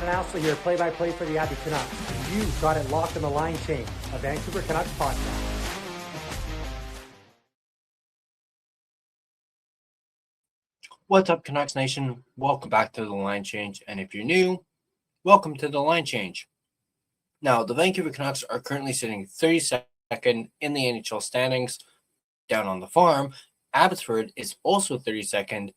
Ashley here, play-by-play for the Abby Canucks. You got it locked on the line change, a Vancouver Canucks podcast. What's up, Canucks Nation? Welcome back to the Line Change, and if you're new, welcome to the Line Change. Now, the Vancouver Canucks are currently sitting 32nd in the NHL standings. Down on the farm, Abbotsford is also 32nd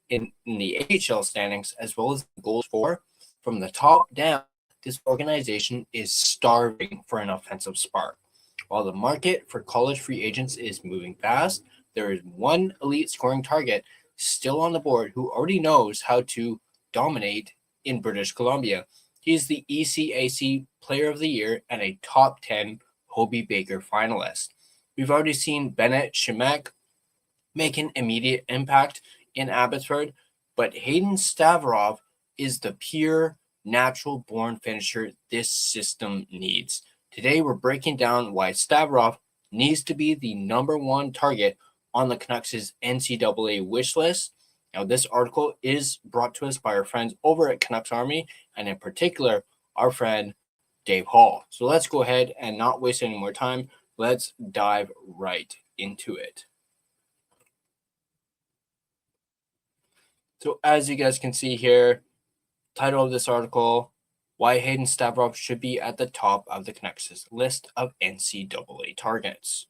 in the AHL standings, as well as goals for. From the top down, this organization is starving for an offensive spark. While the market for college free agents is moving fast, there is one elite scoring target still on the board who already knows how to dominate in British Columbia. He's the ECAC Player of the Year and a top 10 Hobey Baker finalist. We've already seen Bennett Shemek make an immediate impact in Abbotsford, but Hayden Stavroff is the pure, natural-born finisher this system needs. Today, we're breaking down why Stavroff needs to be the number one target on the Canucks' NCAA wish list. Now, this article is brought to us by our friends over at Canucks Army, and in particular, our friend Dave Hall. So let's go ahead and not waste any more time. Let's dive right into it. So as you guys can see here, title of this article, why Hayden Stavroff should be at the top of the Canucks' list of NCAA targets.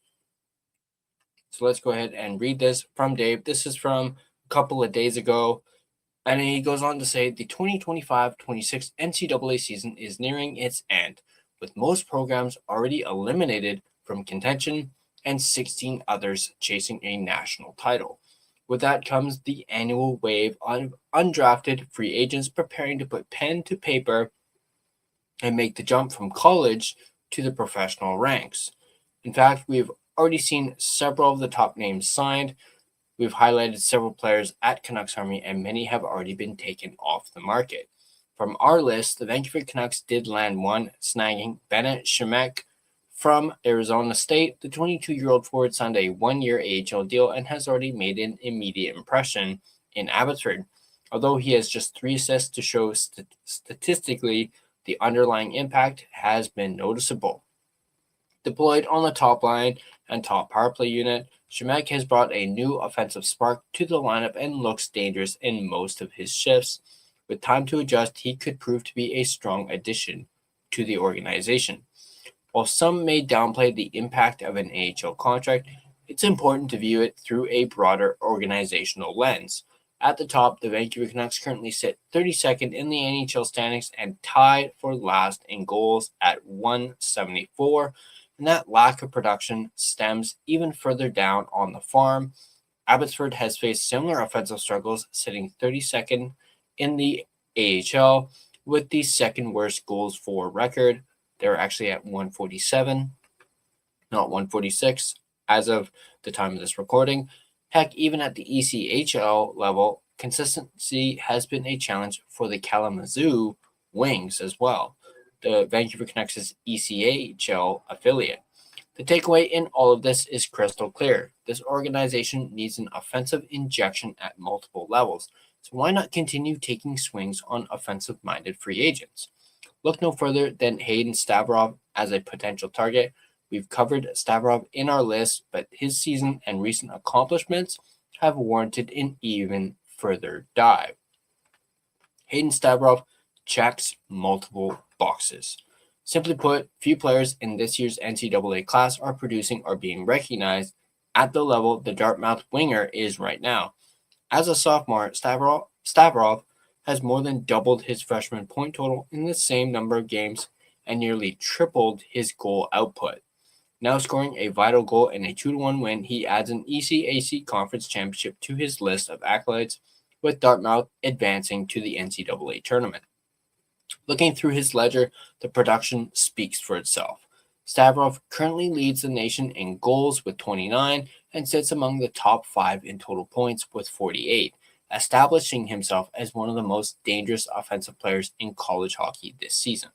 So let's go ahead and read this from Dave. This is from a couple of days ago. And he goes on to say the 2025-26 NCAA season is nearing its end, with most programs already eliminated from contention and 16 others chasing a national title. With that comes the annual wave of undrafted free agents preparing to put pen to paper and make the jump from college to the professional ranks. In fact, we've already seen several of the top names signed. We've highlighted several players at Canucks Army, and many have already been taken off the market. From our list, the Vancouver Canucks did land one, snagging Bennett Shemek from Arizona State. The 22-year-old forward signed a one-year AHL deal and has already made an immediate impression in Abbotsford. Although he has just 3 assists to show statistically, the underlying impact has been noticeable. Deployed on the top line and top power play unit, Shemek has brought a new offensive spark to the lineup and looks dangerous in most of his shifts. With time to adjust, he could prove to be a strong addition to the organization. While some may downplay the impact of an AHL contract, it's important to view it through a broader organizational lens. At the top, the Vancouver Canucks currently sit 32nd in the NHL standings and tied for last in goals at 174. And that lack of production stems even further down on the farm. Abbotsford has faced similar offensive struggles, sitting 32nd in the AHL with the second worst goals for record. They're actually at 147, not 146, as of the time of this recording. Heck, even at the ECHL level, consistency has been a challenge for the Kalamazoo Wings as well, the Vancouver Canucks' ECHL affiliate. The takeaway in all of this is crystal clear. This organization needs an offensive injection at multiple levels, so why not continue taking swings on offensive-minded free agents? Look no further than Hayden Stavroff as a potential target. We've covered Stavroff in our list, but his season and recent accomplishments have warranted an even further dive. Hayden Stavroff checks multiple boxes. Simply put, few players in this year's NCAA class are producing or being recognized at the level the Dartmouth winger is right now. As a sophomore, Stavroff has more than doubled his freshman point total in the same number of games and nearly tripled his goal output. Now scoring a vital goal in a 2-1 win, he adds an ECAC Conference Championship to his list of accolades, with Dartmouth advancing to the NCAA tournament. Looking through his ledger, the production speaks for itself. Stavroff currently leads the nation in goals with 29 and sits among the top 5 in total points with 48, establishing himself as one of the most dangerous offensive players in college hockey this season.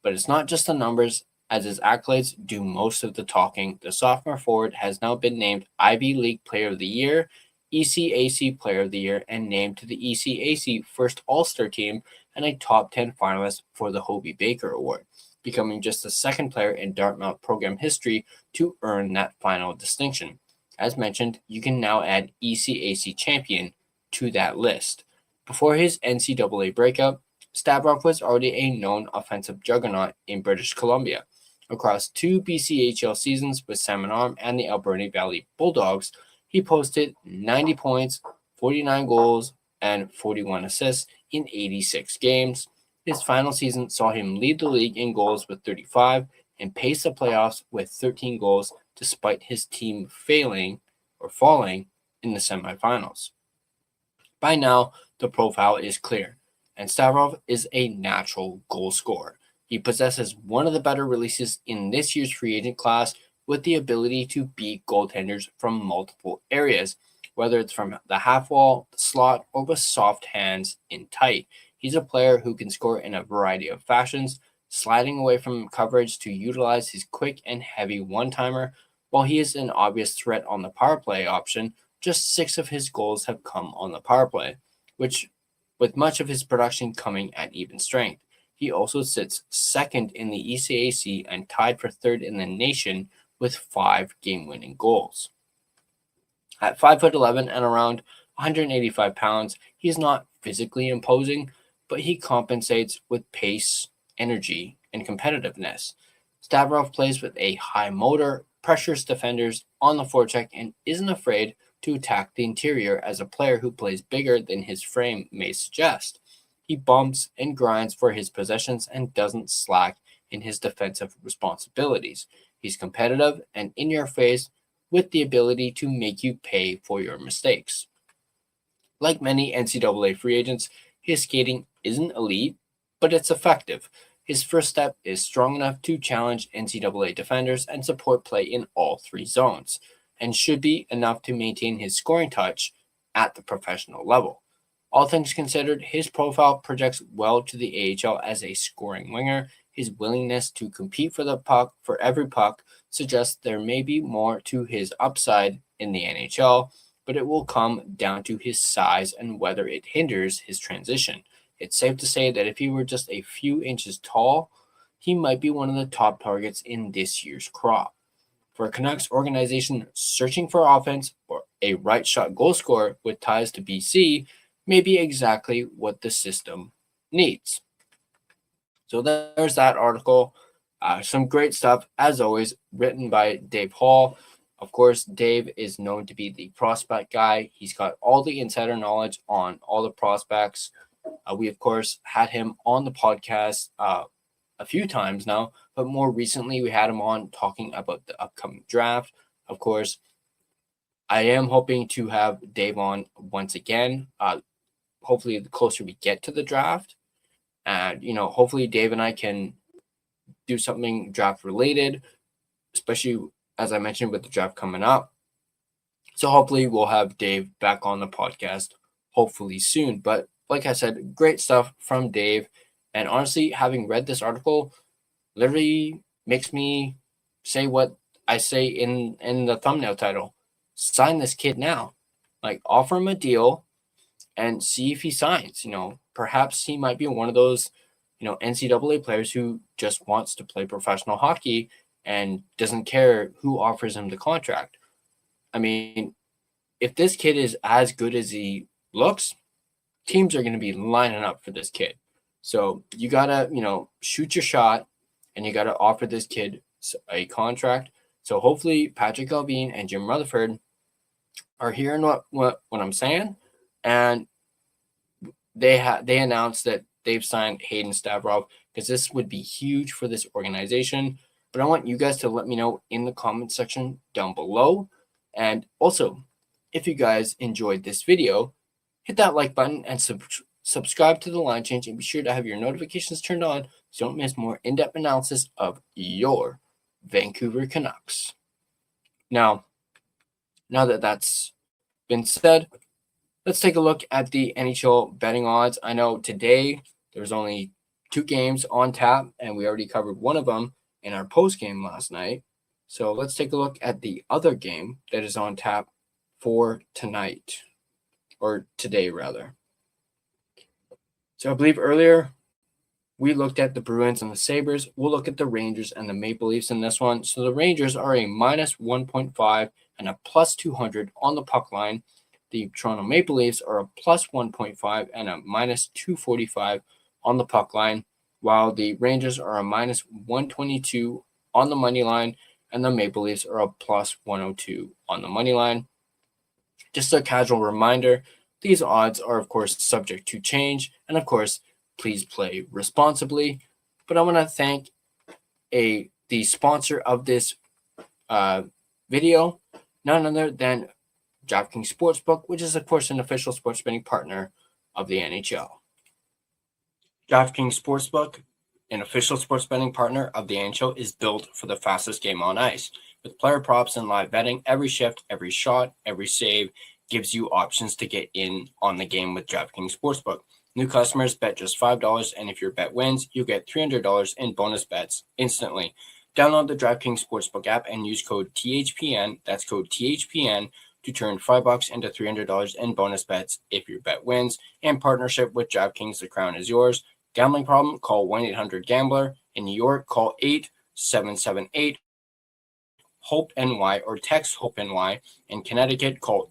But it's not just the numbers, as his accolades do most of the talking. The sophomore forward has now been named Ivy League Player of the Year, ECAC Player of the Year, and named to the ECAC First All-Star Team and a top 10 finalist for the Hobie Baker Award, becoming just the second player in Dartmouth program history to earn that final distinction. As mentioned, you can now add ECAC champion to that list. Before his NCAA breakout, Stavroff was already a known offensive juggernaut in British Columbia. Across 2 BCHL seasons with Salmon Arm and the Alberni Valley Bulldogs, he posted 90 points, 49 goals, and 41 assists in 86 games. His final season saw him lead the league in goals with 35 and pace the playoffs with 13 goals despite his team falling in the semifinals. By now, the profile is clear, and Stavroff is a natural goal scorer. He possesses one of the better releases in this year's free agent class with the ability to beat goaltenders from multiple areas, whether it's from the half wall, the slot, or with soft hands in tight. He's a player who can score in a variety of fashions, sliding away from coverage to utilize his quick and heavy one-timer. While he is an obvious threat on the power play option, just 6 of his goals have come on the power play, which with much of his production coming at even strength. He also sits second in the ECAC and tied for third in the nation with 5 game-winning goals. At 5'11" and around 185 pounds, he is not physically imposing, but he compensates with pace, energy, and competitiveness. Stavroff plays with a high motor, pressures defenders on the forecheck, and isn't afraid to attack the interior as a player who plays bigger than his frame may suggest. He bumps and grinds for his possessions and doesn't slack in his defensive responsibilities. He's competitive and in your face with the ability to make you pay for your mistakes. Like many NCAA free agents, his skating isn't elite, but it's effective. His first step is strong enough to challenge NCAA defenders and support play in all 3 zones, and should be enough to maintain his scoring touch at the professional level. All things considered, his profile projects well to the AHL as a scoring winger. His willingness to compete for every puck suggests there may be more to his upside in the NHL, but it will come down to his size and whether it hinders his transition. It's safe to say that if he were just a few inches tall, he might be one of the top targets in this year's crop. For a Canucks organization searching for offense, or a right shot goal scorer with ties to BC may be exactly what the system needs. So there's that article. Some great stuff, as always, written by Dave Hall. Of course, Dave is known to be the prospect guy. He's got all the insider knowledge on all the prospects. We, of course, had him on the podcast a few times now, but more recently we had him on talking about the upcoming draft. Of course, I am hoping to have Dave on once again, hopefully the closer we get to the draft. And, hopefully Dave and I can do something draft related, especially as I mentioned with the draft coming up. So hopefully we'll have Dave back on the podcast hopefully soon. But like I said, great stuff from Dave. And honestly, having read this article literally makes me say what I say in the thumbnail title. Sign this kid now. Like, offer him a deal and see if he signs. Perhaps he might be one of those, NCAA players who just wants to play professional hockey and doesn't care who offers him the contract. I mean, if this kid is as good as he looks, teams are going to be lining up for this kid. So you got to, shoot your shot, and you got to offer this kid a contract. So hopefully Patrick Allvin and Jim Rutherford are hearing what I'm saying, and they announced that they've signed Hayden Stavroff, because this would be huge for this organization. But I want you guys to let me know in the comment section down below. And also, if you guys enjoyed this video, hit that like button and subscribe to the Line Change, and be sure to have your notifications turned on so you don't miss more in-depth analysis of your Vancouver Canucks. Now that that's been said, let's take a look at the NHL betting odds. I know today there's only 2 games on tap, and we already covered one of them in our post game last night. So let's take a look at the other game that is on tap for tonight, or today rather. So I believe earlier we looked at the Bruins and the Sabres. We'll look at the Rangers and the Maple Leafs in this one. So the Rangers are a minus 1.5 and a plus 200 on the puck line. The Toronto Maple Leafs are a plus 1.5 and a minus 245 on the puck line, while the Rangers are a minus 122 on the money line, and the Maple Leafs are a plus 102 on the money line. Just a casual reminder, these odds are, of course, subject to change, and of course, please play responsibly. But I want to thank the sponsor of this video, none other than DraftKings Sportsbook, which is, of course, an official sports betting partner of the NHL. DraftKings Sportsbook, an official sports betting partner of the NHL, is built for the fastest game on ice. With player props and live betting, every shift, every shot, every save gives you options to get in on the game with DraftKings Sportsbook. New customers bet just $5, and if your bet wins, you get $300 in bonus bets instantly. Download the DraftKings Sportsbook app and use code THPN, that's code THPN, to turn $5 into $300 in bonus bets if your bet wins. In partnership with DraftKings, the crown is yours. Gambling problem? Call 1-800-GAMBLER. In New York, call 877-8-HOPE-NY or text HOPE-NY. In Connecticut, call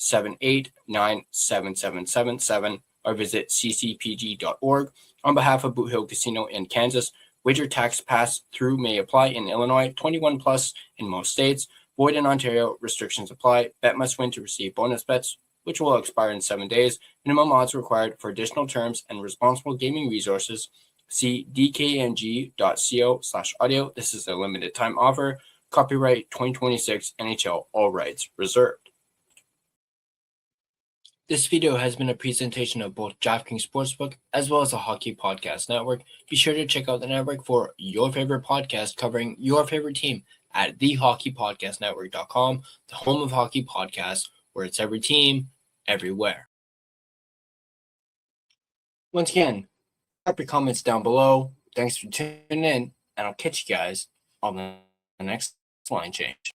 888-789-7777 or visit ccpg.org. On behalf of Boot Hill Casino in Kansas, wager tax pass-through may apply in Illinois, 21 plus in most states. Void in Ontario, restrictions apply. Bet must win to receive bonus bets, which will expire in 7 days. Minimum odds required. For additional terms and responsible gaming resources, see dkng.co/audio. This is a limited time offer. Copyright 2026 NHL, all rights reserved. This video has been a presentation of both DraftKings Sportsbook as well as the Hockey Podcast Network. Be sure to check out the network for your favorite podcast covering your favorite team at thehockeypodcastnetwork.com, the home of hockey podcasts, where it's every team, everywhere. Once again, drop your comments down below. Thanks for tuning in, and I'll catch you guys on the next line change.